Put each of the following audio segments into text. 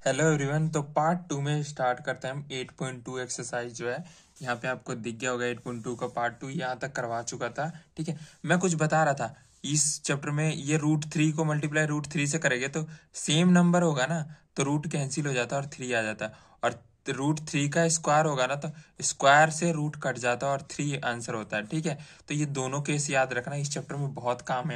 Hello everyone. तो part 2 में start करते हैं हम 8.2 एक्सरसाइज जो है। यहाँ पे आपको दिख गया होगा 8.2 का पार्ट 2 यहाँ तक करवा चुका था। ठीक है, मैं कुछ बता रहा था इस चैप्टर में। ये √3 को मल्टीप्लाई √3 से करेंगे तो सेम नंबर होगा ना, तो रूट कैंसिल हो जाता है और 3 आ जाता है। और √3 का स्क्वायर होगा ना, तो स्क्वायर से रूट कट जाता है और 3 आंसर होता है। ठीक है, तो ये दोनों केस याद रखना, इस चैप्टर में बहुत काम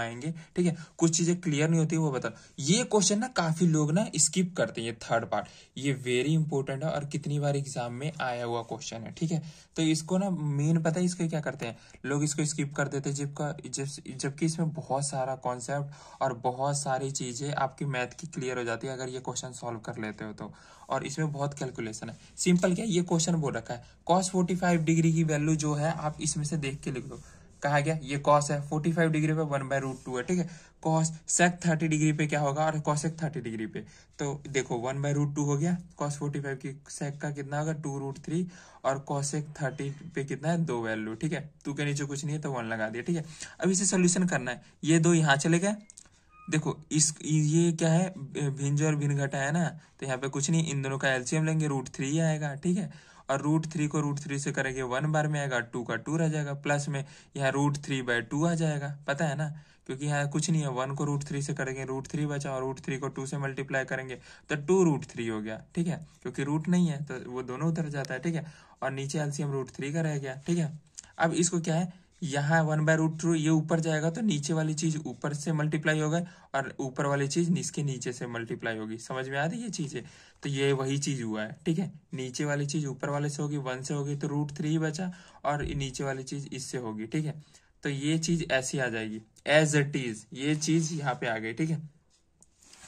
आएंगे। ठीक है, कुछ चीजें क्लियर नहीं होती वो बता। ये क्वेश्चन ना काफी लोग ना स्किप करते हैं, ये थर्ड पार्ट ये वेरी इंपॉर्टेंट है और कितनी बार एग्जाम में आया हुआ क्वेश्चन है। ठीक है, तो इसको ना मेन पता है इसको क्या करते हैं लोग, इसको स्किप कर देते हैं जबकि इसमें बहुत सारा कॉन्सेप्ट और बहुत सारी चीजें आपकी मैथ की क्लियर हो जाती है अगर ये क्वेश्चन सॉल्व कर लेते हो तो। और इसमें बहुत कैलकुलेशन है। सिंपल क्या, ये क्वेश्चन बोल रखा है cos 45 डिग्री की वैल्यू जो है आप इसमें से देख के लिख दो। कहा गया ये cos है 45 डिग्री पे 1/√2 है। ठीक है, cos sec 30 डिग्री पे क्या होगा और cosec 30 डिग्री पे, तो देखो 1/√2 हो गया। cos 45 की sec का कितना होगा 2√3 और cosec 30 पे कितना है 2 वैल्यू। ठीक है, 2 के नीचे कुछ नहीं है तो 1 लगा दिया। ठीक है, अब इसे सोल्यूशन करना है। ये दो यहाँ चले गए। देखो इस ये क्या है, भिंज और भिन्न घटा है ना, तो यहाँ पे कुछ नहीं, इन दोनों का एलसीएम लेंगे √3 आएगा। ठीक है, और √3 को √3 से करेंगे 1 बार में आएगा, 2 का 2 रह जाएगा, प्लस में यहाँ √3/2 आ जाएगा। पता है ना, क्योंकि यहाँ कुछ नहीं है, 1 को √3 से करेंगे √3 बचा और √3 को 2 से मल्टीप्लाई करेंगे तो 2√3 हो गया। ठीक है, क्योंकि रूट नहीं है तो वो दोनों उतर जाता है। ठीक है, और नीचे एलसीएम √3 का रह गया। ठीक है, अब इसको क्या है, यहाँ 1/√2 ये ऊपर जाएगा तो नीचे वाली चीज ऊपर से मल्टीप्लाई होगा और ऊपर वाली चीज इसके नीचे से मल्टीप्लाई होगी। समझ में आ रही है ये चीजें, तो ये वही चीज हुआ है। ठीक है, नीचे वाली चीज ऊपर वाले से होगी, 1 से होगी तो √3 बचा और नीचे वाली चीज इससे होगी। ठीक है, तो ये चीज ऐसी आ जाएगी एज इट इज, ये चीज यहाँ पे आ गई। ठीक है,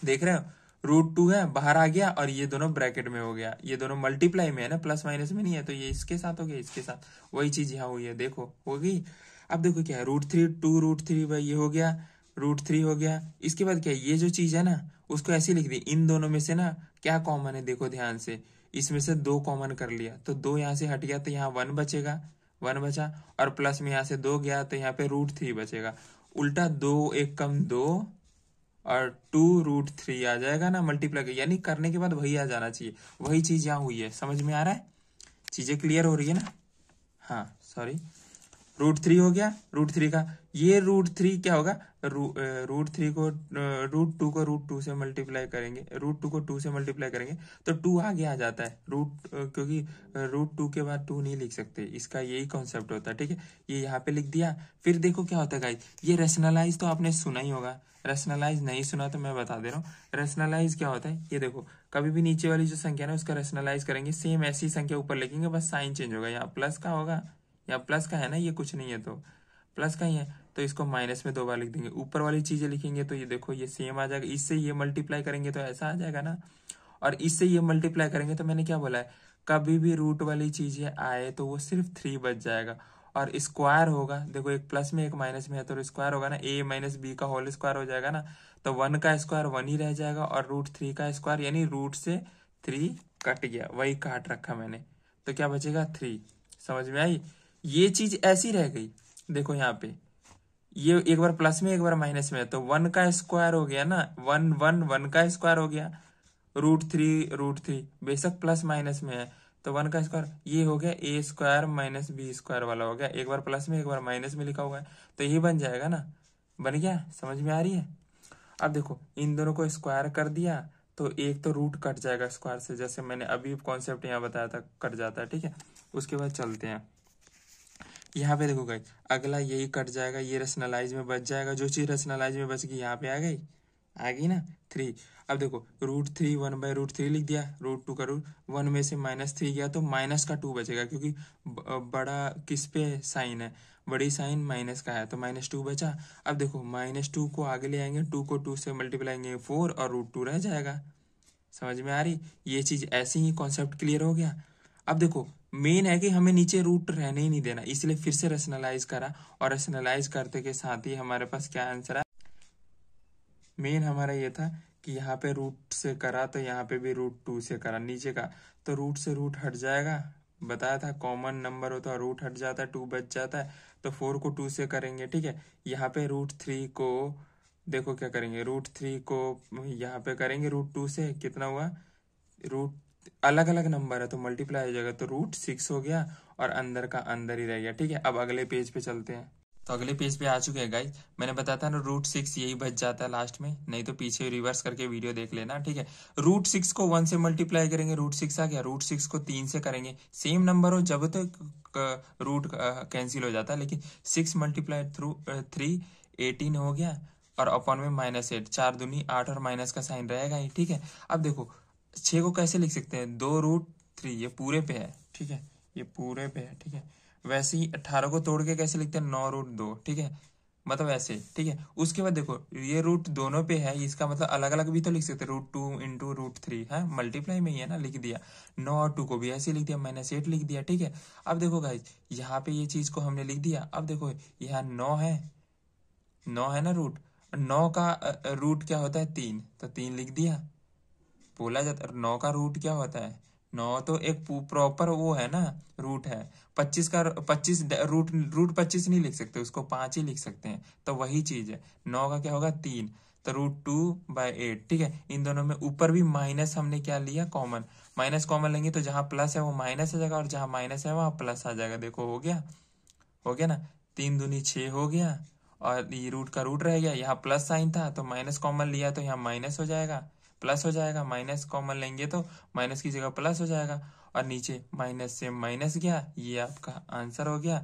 देख रहे हो √2 है बाहर आ गया और ये दोनों ब्रैकेट में हो गया, ये दोनों मल्टीप्लाई में है ना, प्लस माइनस में नहीं है, तो ये इसके साथ हो गया इसके साथ, वही चीज यहाँ हुई है। देखो होगी। अब देखो क्या है, √3 2√3 भाई ये हो गया, √3 हो गया। इसके बाद क्या है, ये जो चीज है ना उसको ऐसे लिख दी। इन दोनों में से ना क्या कॉमन है, देखो ध्यान से, इसमें से 2 कॉमन कर लिया तो 2 यहाँ से हट गया तो यहाँ 1 बचेगा, 1 बचा, और प्लस में यहाँ से 2 गया तो यहाँ पे √3 बचेगा। उल्टा 2 1 कम 2 और 2√3 आ जाएगा ना मल्टीप्लाई, यानी करने के बाद वही आ जाना चाहिए। वही चीज यहाँ हुई है। समझ में आ रहा है, चीजें क्लियर हो रही है ना। हाँ सॉरी, √3 हो गया। √3 का ये √3 क्या होगा, √3 को √2 को √2 से मल्टीप्लाई करेंगे, √2 को 2 से मल्टीप्लाई करेंगे तो 2 आगे आ जाता है। क्योंकि √2 के बाद 2 नहीं लिख सकते, इसका यही कॉन्सेप्ट होता है। ठीक है, ये यहाँ पे लिख दिया। फिर देखो क्या होता है गाइस, ये रेशनलाइज तो आपने सुना ही होगा, रेशनलाइज नहीं सुना तो मैं बता दे रहा हूँ। रेशनलाइज क्या होता है, ये देखो कभी भी नीचे वाली जो संख्या है ना उसका रेशनलाइज करेंगे, सेम ऐसी संख्या ऊपर लिखेंगे, बस साइन चेंज होगा। यहाँ प्लस का होगा, यहाँ प्लस का है ना, ये कुछ नहीं है तो प्लस का ही है, तो इसको माइनस में 2 बार लिख देंगे। ऊपर वाली चीजें लिखेंगे तो ये देखो ये सेम आ जाएगा, इससे ये मल्टीप्लाई करेंगे तो ऐसा आ जाएगा ना, और इससे ये मल्टीप्लाई करेंगे तो मैंने क्या बोला है, कभी भी रूट वाली चीजें आए तो वो सिर्फ 3 बच जाएगा। और स्क्वायर होगा, देखो एक प्लस में एक माइनस में है तो स्क्वायर होगा ना, a - b का होल स्क्वायर हो जाएगा ना, तो 1 का स्क्वायर 1 ही रह जाएगा और √3 का स्क्वायर, यानी रूट से 3 कट गया, वही काट रखा मैंने, तो क्या बचेगा 3। समझ में आई, ये चीज ऐसी रह गई। देखो यहाँ पे ये एक बार प्लस में एक बार माइनस में है तो 1 का स्क्वायर हो गया ना, 1 का स्क्वायर हो गया, √3 बेशक प्लस माइनस में है तो 1 का स्क्वायर ये हो गया, a² - b² वाला हो गया, एक बार प्लस में एक बार माइनस में लिखा हुआ है तो ये बन जाएगा ना, बन गया। समझ में आ रही है। अब देखो इन दोनों को स्क्वायर कर दिया तो एक तो रूट कट जाएगा स्क्वायर से, जैसे मैंने अभी कॉन्सेप्ट यहाँ बताया था, कट जाता है। ठीक है, उसके बाद चलते हैं यहाँ पे। देखो गाइस अगला यही कट जाएगा, ये रेशनलाइज में बच जाएगा, जो चीज रेशनलाइज में बच गई यहाँ पे आ गई ना 3। अब देखो √3 1/√3 लिख दिया, √2 का रूट 1 में से -3 गया तो माइनस का 2 बचेगा, क्योंकि बड़ा किस पे साइन है, बड़ी साइन माइनस का है तो -2 बचा। अब देखो -2 को आगे ले आएंगे, 2 को 2 से मल्टीप्लाई करेंगे 4 और √2 रह जाएगा। समझ में आ रही, ये चीज ऐसे ही कॉन्सेप्ट क्लियर हो गया। अब देखो मेन है कि हमें नीचे रूट रहने ही नहीं देना, इसलिए फिर से रेशनलाइज करा, और रेशनलाइज करते के साथ ही हमारे पास क्या आंसर है, मेन हमारा ये था कि यहाँ पे रूट से करा तो यहाँ पे भी √2 से करा नीचे का, तो रूट से रूट हट जाएगा, बताया था कॉमन नंबर होता है रूट हट जाता है, 2 बच जाता है, तो 4 को 2 से करेंगे। ठीक है, यहाँ पे √3 को देखो क्या करेंगे, √3 को यहाँ पे करेंगे √2 से, कितना हुआ, रूट अलग अलग नंबर है तो मल्टीप्लाई हो जाएगा, तो √6 हो गया और अंदर का अंदर ही रह गया। ठीक है, अब अगले पेज पे चलते हैं। तो अगले पेज पे आ चुके हैं गाइस। मैंने बताया था ना √6 यही बच जाता है लास्ट में, नहीं तो पीछे रिवर्स करके वीडियो देख लेना। ठीक है, √6 को 1 से मल्टीप्लाई करेंगे, √6 आ गया, √6 को 3 से करेंगे, सेम नंबर हो जब तक रूट कैंसिल हो जाता है, लेकिन 6 मल्टीप्लाई थ्रू 3 18 हो गया, और अपॉन में -8, 4 दूनी 8 और माइनस का साइन रहेगा ही। ठीक है, अब देखो 6 को कैसे लिख सकते हैं, 2√3, ये पूरे पे है। ठीक है, ये पूरे पे है। ठीक है, वैसे ही 18 को तोड़ के कैसे लिखते हैं, 9√2। ठीक है, मतलब ऐसे। ठीक है, उसके बाद देखो ये रूट दोनों पे है, इसका मतलब अलग अलग भी तो लिख सकते हैं, √2 इंटू √3 है, मल्टीप्लाई में ही है ना, लिख दिया। 9 और 2 को भी ऐसे लिख दिया, -8 लिख दिया। ठीक है, अब देखो गाइज यहाँ पे ये चीज को हमने लिख दिया। अब देखो यहाँ 9 है ना रूट, 9 का रूट क्या होता है, 3, तो 3 लिख दिया। बोला जाता है 9 का रूट क्या होता है, 9 तो एक प्रॉपर वो है ना, रूट है। 25 का 25 रूट रूट 25 नहीं लिख सकते, उसको 5 ही लिख सकते हैं, तो वही चीज है। 9 का क्या होगा, 3, तो √2/8। ठीक है, इन दोनों में ऊपर भी माइनस हमने क्या लिया, कॉमन। माइनस कॉमन लेंगे तो जहां प्लस है वो माइनस आ जाएगा, और जहां माइनस है वहां प्लस आ जाएगा। देखो हो गया ना, 3 दूनी 6 हो गया, और ये रूट का रूट रह गया, यहाँ प्लस साइन था तो माइनस कॉमन लिया तो यहाँ माइनस हो जाएगा, प्लस हो जाएगा, माइनस कॉमन लेंगे तो माइनस की जगह प्लस हो जाएगा, और नीचे माइनस से माइनस गया, ये आपका आंसर हो गया।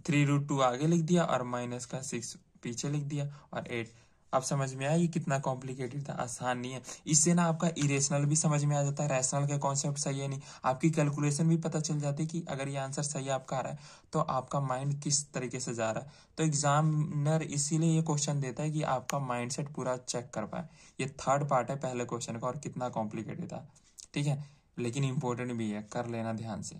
3√2 आगे लिख दिया और माइनस का 6 पीछे लिख दिया, और 8। अब समझ में आया ये कितना कॉम्प्लिकेटेड था, आसान नहीं है। इससे ना आपका इरेशनल भी समझ में आ जाता है, रैशनल के कॉन्सेप्ट सही है नहीं, आपकी कैलकुलेशन भी पता चल जाती है कि अगर ये आंसर सही आपका आ रहा है तो आपका माइंड किस तरीके से जा रहा है। तो एग्जामिनर इसीलिए ये क्वेश्चन देता है कि आपका माइंडसेट पूरा चेक कर पाए। ये थर्ड पार्ट है पहले क्वेश्चन का, और कितना कॉम्प्लिकेटेड था। ठीक है, लेकिन इंपॉर्टेंट भी है, कर लेना ध्यान से।